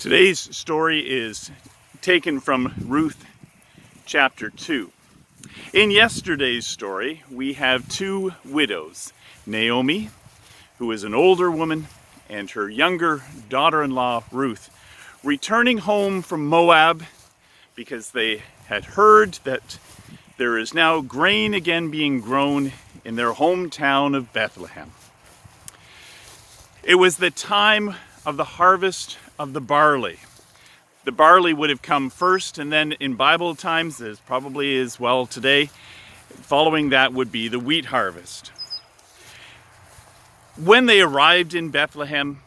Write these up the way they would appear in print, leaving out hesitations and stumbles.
Today's story is taken from Ruth chapter 2. In yesterday's story, we have two widows, Naomi, who is an older woman, and her younger daughter-in-law, Ruth, returning home from Moab because they had heard that there is now grain again being grown in their hometown of Bethlehem. It was the time of the harvest of the barley. The barley would have come first, and then in Bible times, as probably as well today, following that would be the wheat harvest. When they arrived in Bethlehem,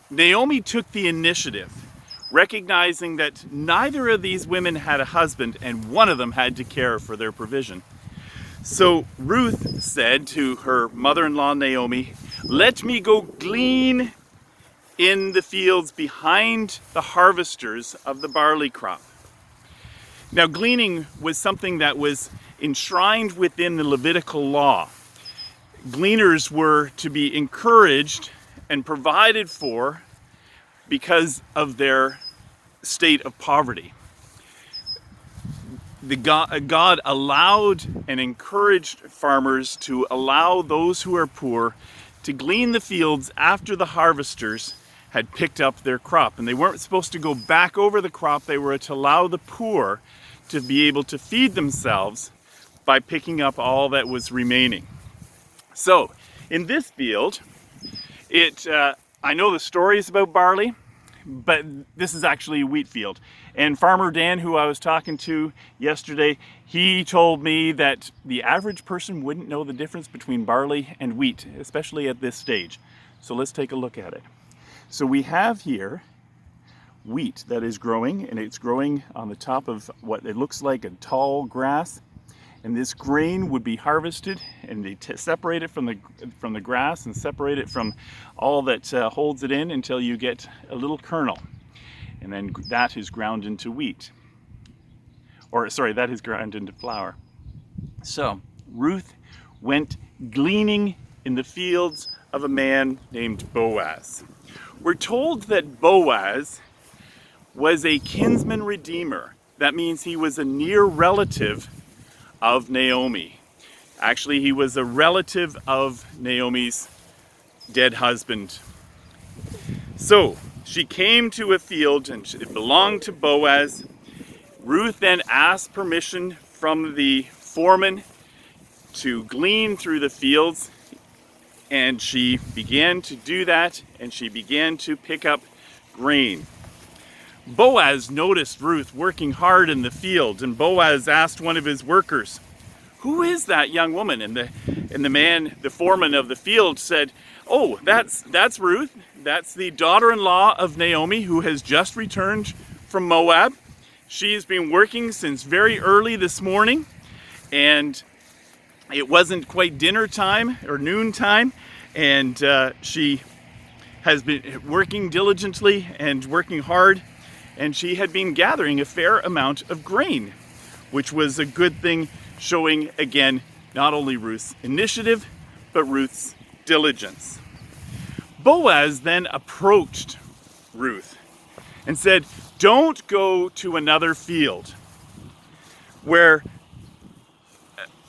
Naomi took the initiative, recognizing that neither of these women had a husband and one of them had to care for their provision. So Ruth said to her mother-in-law Naomi, "Let me go glean in the fields behind the harvesters of the barley crop." Now, gleaning was something that was enshrined within the Levitical law. Gleaners were to be encouraged and provided for because of their state of poverty. God allowed and encouraged farmers to allow those who are poor to glean the fields after the harvesters had picked up their crop. And they weren't supposed to go back over the crop. They were to allow the poor to be able to feed themselves by picking up all that was remaining. So in this field, I know the stories about barley, but this is actually a wheat field. And Farmer Dan, who I was talking to yesterday, he told me that the average person wouldn't know the difference between barley and wheat, especially at this stage. So let's take a look at it. So we have here wheat that is growing, and it's growing on the top of what it looks like a tall grass. And this grain would be harvested, and they separate it from the grass and separate it from all that holds it in until you get a little kernel. And then that is ground into wheat. That is ground into flour. So Ruth went gleaning in the fields of a man named Boaz. We're told that Boaz was a kinsman redeemer. That means he was a near relative of Naomi. Actually, he was a relative of Naomi's dead husband. So she came to a field and it belonged to Boaz. Ruth then asked permission from the foreman to glean through the fields, and she began to do that, and she began to pick up grain. Boaz noticed Ruth working hard in the field, and Boaz asked one of his workers, "Who is that young woman?" And the man, the foreman of the field, said, "Oh, that's Ruth. That's the daughter-in-law of Naomi, who has just returned from Moab. She's been working since very early this morning, and it wasn't quite dinner time or noon time, and she has been working diligently and working hard, and she had been gathering a fair amount of grain," which was a good thing, showing again not only Ruth's initiative but Ruth's diligence. Boaz then approached Ruth and said, "Don't go to another field where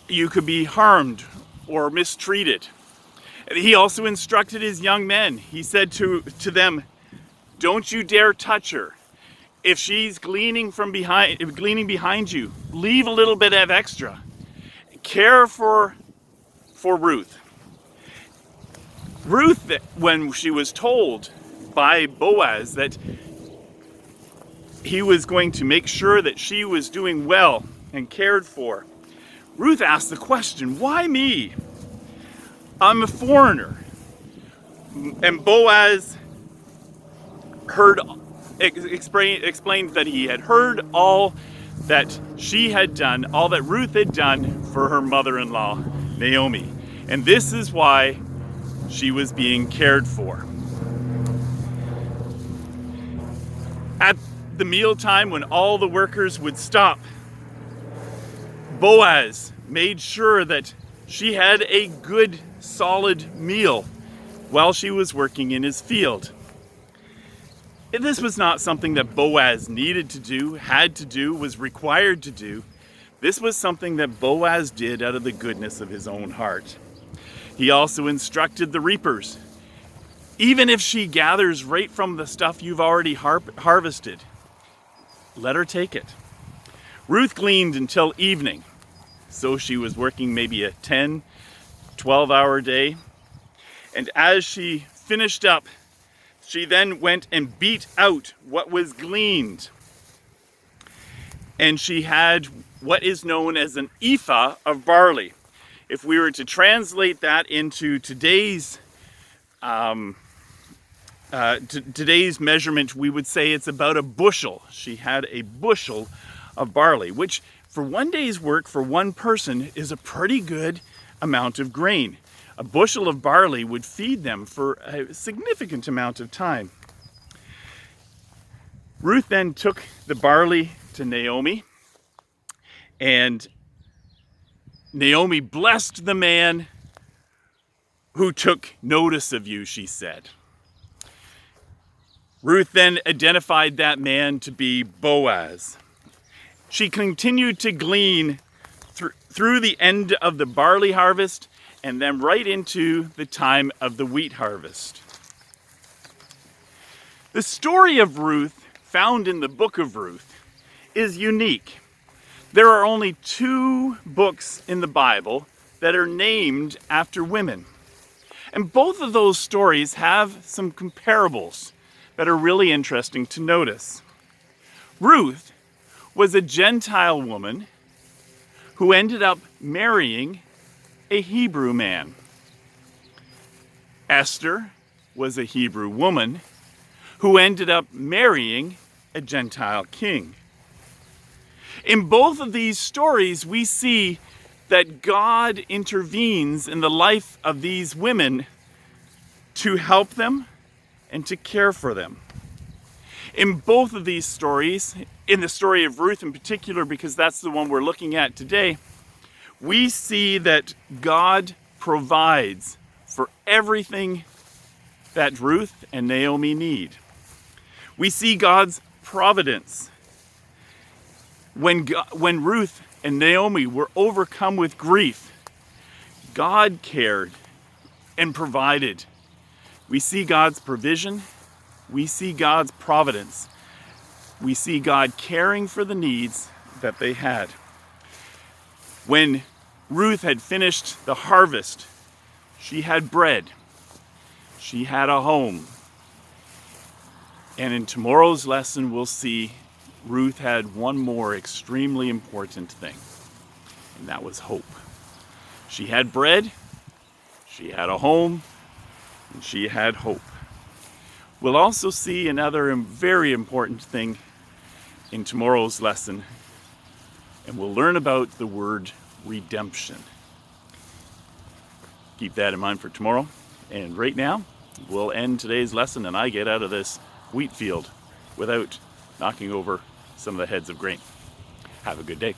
you could be harmed or mistreated." He also instructed his young men. He said to them, "Don't you dare touch her. If she's gleaning behind you, leave a little bit of extra. Care for Ruth." Ruth, when she was told by Boaz that he was going to make sure that she was doing well and cared for, Ruth asked the question, "Why me? I'm a foreigner." And Boaz explained that he had heard all that she had done, all that Ruth had done for her mother-in-law, Naomi. And this is why she was being cared for. At the mealtime, when all the workers would stop, Boaz made sure that she had a good, solid meal while she was working in his field. This was not something that Boaz needed to do, had to do, was required to do. This was something that Boaz did out of the goodness of his own heart. He also instructed the reapers, even if she gathers right from the stuff you've already harvested, let her take it. Ruth gleaned until evening, so she was working maybe a 10, 12-hour day. And as she finished up, she then went and beat out what was gleaned. And she had what is known as an ephah of barley. If we were to translate that into today's measurement, we would say it's about a bushel. She had a bushel of barley, which for one day's work for one person is a pretty good amount of grain. A bushel of barley would feed them for a significant amount of time. Ruth then took the barley to Naomi, and Naomi blessed the man who took notice of you, she said. Ruth then identified that man to be Boaz. She continued to glean through the end of the barley harvest and then right into the time of the wheat harvest. The story of Ruth, found in the book of Ruth, is unique. There are only 2 books in the Bible that are named after women. And both of those stories have some comparables that are really interesting to notice. Ruth was a Gentile woman who ended up marrying a Hebrew man. Esther was a Hebrew woman who ended up marrying a Gentile king. In both of these stories, we see that God intervenes in the life of these women to help them and to care for them. In both of these stories, in the story of Ruth in particular, because that's the one we're looking at today, we see that God provides for everything that Ruth and Naomi need. We see God's providence. When Ruth and Naomi were overcome with grief, God cared and provided. We see God's provision. We see God's providence. We see God caring for the needs that they had. When Ruth had finished the harvest, she had bread. She had a home. And in tomorrow's lesson, we'll see Ruth had one more extremely important thing, and that was hope. She had bread, she had a home, and she had hope. We'll also see another very important thing in tomorrow's lesson, and we'll learn about the word redemption. Keep that in mind for tomorrow. And right now, we'll end today's lesson and I get out of this wheat field without knocking over some of the heads of grain. Have a good day.